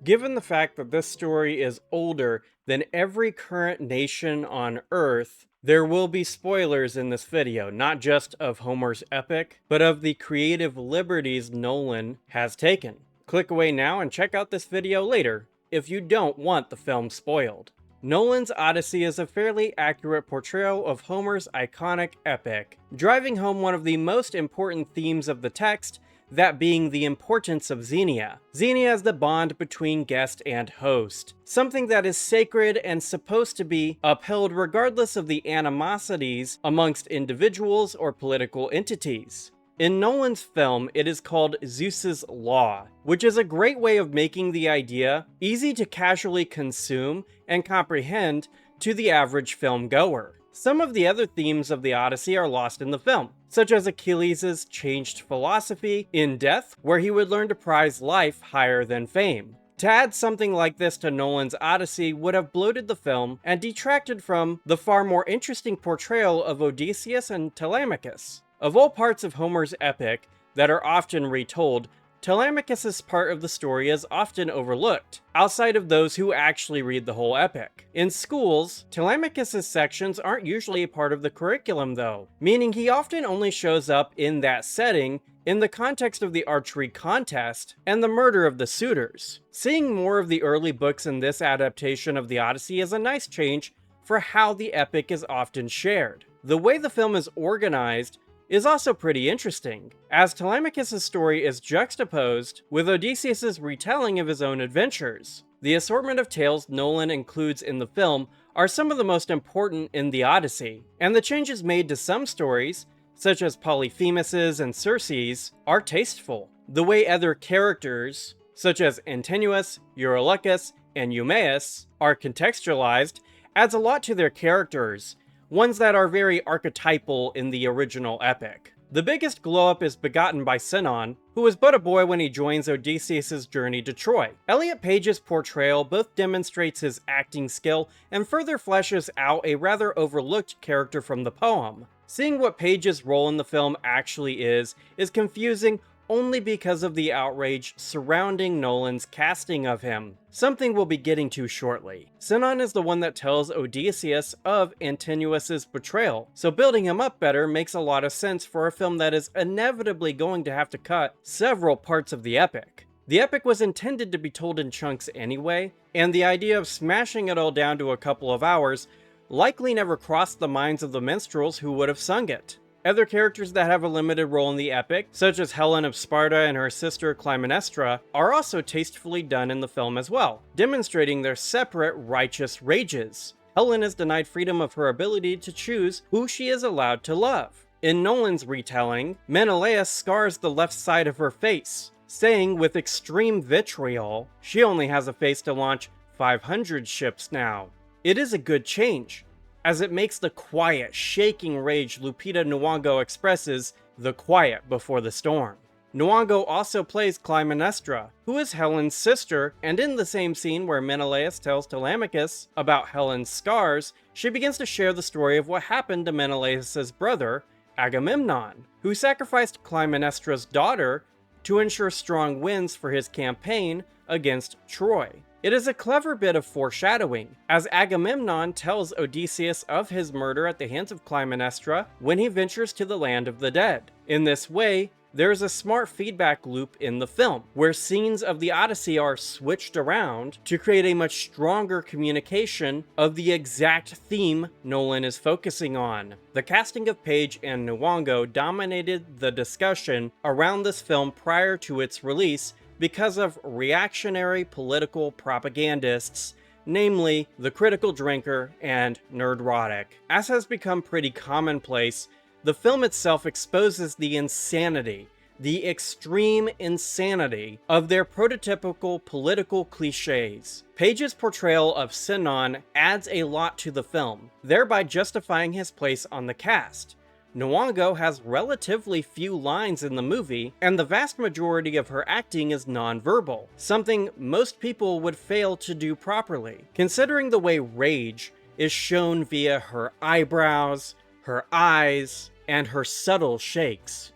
Given the fact that this story is older than every current nation on Earth, there will be spoilers in this video, not just of Homer's epic, but of the creative liberties Nolan has taken. Click away now and check out this video later if you don't want the film spoiled. Nolan's Odyssey is a fairly accurate portrayal of Homer's iconic epic, driving home one of the most important themes of the text, that being the importance of Xenia. Xenia is the bond between guest and host, something that is sacred and supposed to be upheld regardless of the animosities amongst individuals or political entities. In Nolan's film, it is called Zeus's Law, which is a great way of making the idea easy to casually consume and comprehend to the average film goer. Some of the other themes of the Odyssey are lost in the film, such as Achilles' changed philosophy in Death, where he would learn to prize life higher than fame. To add something like this to Nolan's Odyssey would have bloated the film and detracted from the far more interesting portrayal of Odysseus and Telemachus. Of all parts of Homer's epic that are often retold, Telemachus' part of the story is often overlooked, outside of those who actually read the whole epic. In schools, Telemachus' sections aren't usually a part of the curriculum though, meaning he often only shows up in that setting in the context of the archery contest and the murder of the suitors. Seeing more of the early books in this adaptation of the Odyssey is a nice change for how the epic is often shared. The way the film is organized is also pretty interesting, as Telemachus' story is juxtaposed with Odysseus' retelling of his own adventures. The assortment of tales Nolan includes in the film are some of the most important in the Odyssey, and the changes made to some stories, such as Polyphemus' and Circe's, are tasteful. The way other characters, such as Antinous, Eurylochus, and Eumaeus, are contextualized adds a lot to their characters, ones that are very archetypal in the original epic. The biggest glow-up is begotten by Sinon, who is but a boy when he joins Odysseus' journey to Troy. Elliot Page's portrayal both demonstrates his acting skill and further fleshes out a rather overlooked character from the poem. Seeing what Page's role in the film actually is confusing only because of the outrage surrounding Nolan's casting of him, something we'll be getting to shortly. Sinon is the one that tells Odysseus of Antinous' betrayal, so building him up better makes a lot of sense for a film that is inevitably going to have to cut several parts of the epic. The epic was intended to be told in chunks anyway, and the idea of smashing it all down to a couple of hours likely never crossed the minds of the minstrels who would have sung it. Other characters that have a limited role in the epic, such as Helen of Sparta and her sister Clytemnestra, are also tastefully done in the film as well, demonstrating their separate righteous rages. Helen is denied freedom of her ability to choose who she is allowed to love. In Nolan's retelling, Menelaus scars the left side of her face, saying with extreme vitriol, she only has a face to launch 500 ships now. It is a good change, as it makes the quiet, shaking rage Lupita Nyong'o expresses the quiet before the storm. Nyong'o also plays Clytemnestra, who is Helen's sister, and in the same scene where Menelaus tells Telemachus about Helen's scars, she begins to share the story of what happened to Menelaus' brother, Agamemnon, who sacrificed Clytemnestra's daughter to ensure strong winds for his campaign against Troy. It is a clever bit of foreshadowing, as Agamemnon tells Odysseus of his murder at the hands of Clytemnestra when he ventures to the land of the dead. In this way, there is a smart feedback loop in the film, where scenes of the Odyssey are switched around to create a much stronger communication of the exact theme Nolan is focusing on. The casting of Page and Nyong'o dominated the discussion around this film prior to its release, because of reactionary political propagandists, namely The Critical Drinker and Nerdrotic. As has become pretty commonplace, the film itself exposes the insanity, the extreme insanity, of their prototypical political cliches. Page's portrayal of Sinon adds a lot to the film, thereby justifying his place on the cast. Nyong'o has relatively few lines in the movie, and the vast majority of her acting is non-verbal, something most people would fail to do properly, considering the way rage is shown via her eyebrows, her eyes, and her subtle shakes.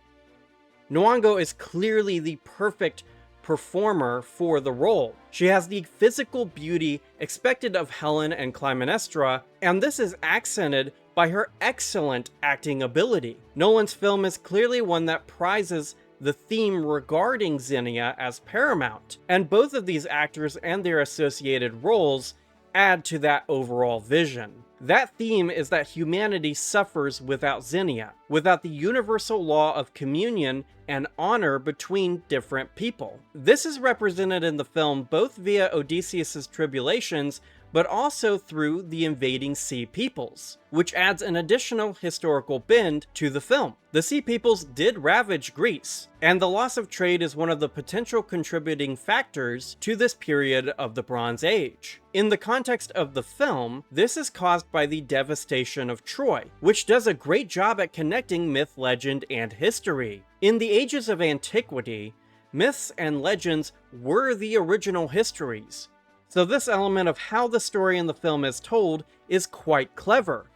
Nyong'o is clearly the perfect performer for the role. She has the physical beauty expected of Helen and Clytemnestra, and this is accented by her excellent acting ability. Nolan's film is clearly one that prizes the theme regarding Xenia as paramount, and both of these actors and their associated roles add to that overall vision. That theme is that humanity suffers without Xenia, without the universal law of communion and honor between different people. This is represented in the film both via Odysseus' tribulations, but also through the invading Sea Peoples, which adds an additional historical bend to the film. The Sea Peoples did ravage Greece, and the loss of trade is one of the potential contributing factors to this period of the Bronze Age. In the context of the film, this is caused by the devastation of Troy, which does a great job at connecting myth, legend, and history. In the ages of antiquity, myths and legends were the original histories. So this element of how the story in the film is told is quite clever,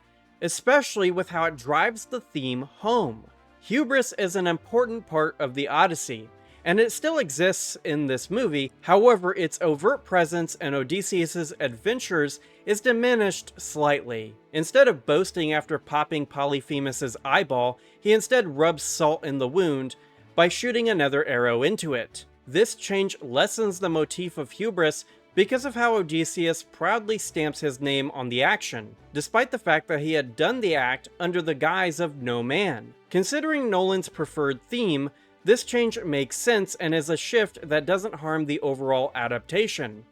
especially with how it drives the theme home. Hubris is an important part of the Odyssey, and it still exists in this movie. However, its overt presence in Odysseus' adventures is diminished slightly. Instead of boasting after popping Polyphemus' eyeball, he instead rubs salt in the wound by shooting another arrow into it. This change lessens the motif of hubris because of how Odysseus proudly stamps his name on the action, despite the fact that he had done the act under the guise of no man. Considering Nolan's preferred theme, this change makes sense and is a shift that doesn't harm the overall adaptation.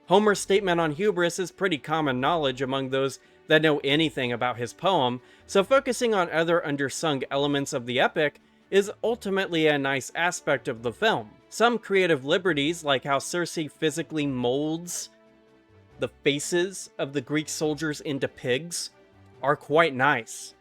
Homer's statement on hubris is pretty common knowledge among those that know anything about his poem, so focusing on other undersung elements of the epic is ultimately a nice aspect of the film. Some creative liberties, like how Circe physically molds the faces of the Greek soldiers into pigs, are quite nice.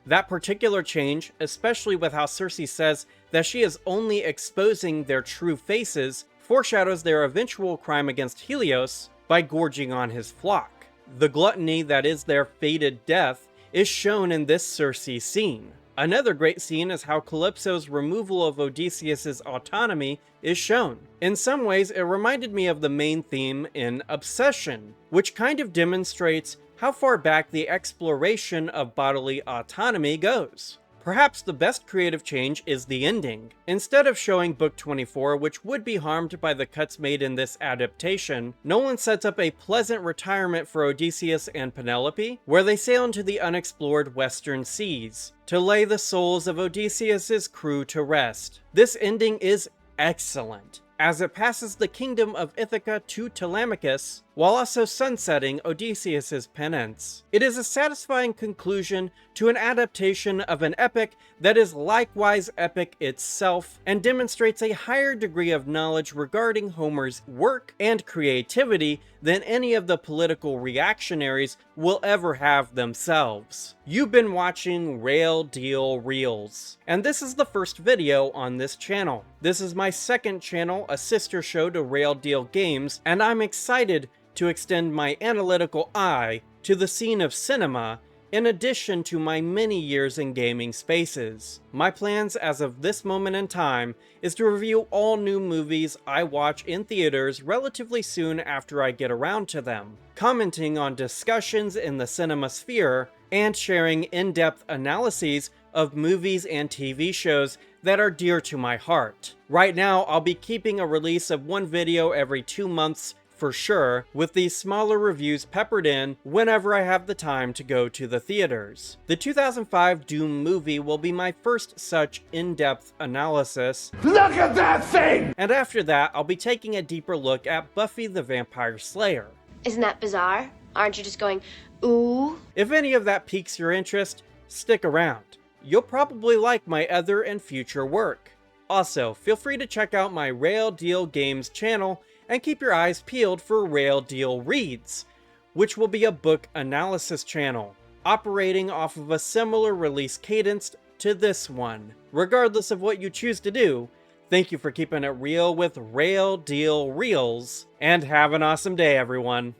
That particular change, especially with how Circe says that she is only exposing their true faces, foreshadows their eventual crime against Helios by gorging on his flock. The gluttony that is their fated death is shown in this Circe scene. Another great scene is how Calypso's removal of Odysseus' autonomy is shown. In some ways, it reminded me of the main theme in Obsession, which kind of demonstrates how far back the exploration of bodily autonomy goes. Perhaps the best creative change is the ending. Instead of showing Book 24, which would be harmed by the cuts made in this adaptation, Nolan sets up a pleasant retirement for Odysseus and Penelope, where they sail into the unexplored western seas to lay the souls of Odysseus' crew to rest. This ending is excellent, as it passes the kingdom of Ithaca to Telemachus, while also sunsetting Odysseus' penance. It is a satisfying conclusion to an adaptation of an epic that is likewise epic itself, and demonstrates a higher degree of knowledge regarding Homer's work and creativity than any of the political reactionaries will ever have themselves. You've been watching Rail Deal Reels, and this is the first video on this channel. This is my second channel, a sister show to Rail Deal Games, and I'm excited to extend my analytical eye to the scene of cinema in addition to my many years in gaming spaces. My plans as of this moment in time is to review all new movies I watch in theaters relatively soon after I get around to them, commenting on discussions in the cinema sphere, and sharing in-depth analyses of movies and TV shows that are dear to my heart. Right now, I'll be keeping a release of one video every 2 months for sure, with these smaller reviews peppered in whenever I have the time to go to the theaters. The 2005 Doom movie will be my first such in-depth analysis. Look at that thing! And after that, I'll be taking a deeper look at Buffy the Vampire Slayer. Isn't that bizarre? Aren't you just going, ooh? If any of that piques your interest, stick around. You'll probably like my other and future work. Also, feel free to check out my Rail Deal Games channel and keep your eyes peeled for Rail Deal Reads, which will be a book analysis channel, operating off of a similar release cadence to this one. Regardless of what you choose to do, thank you for keeping it real with Rail Deal Reels, and have an awesome day, everyone.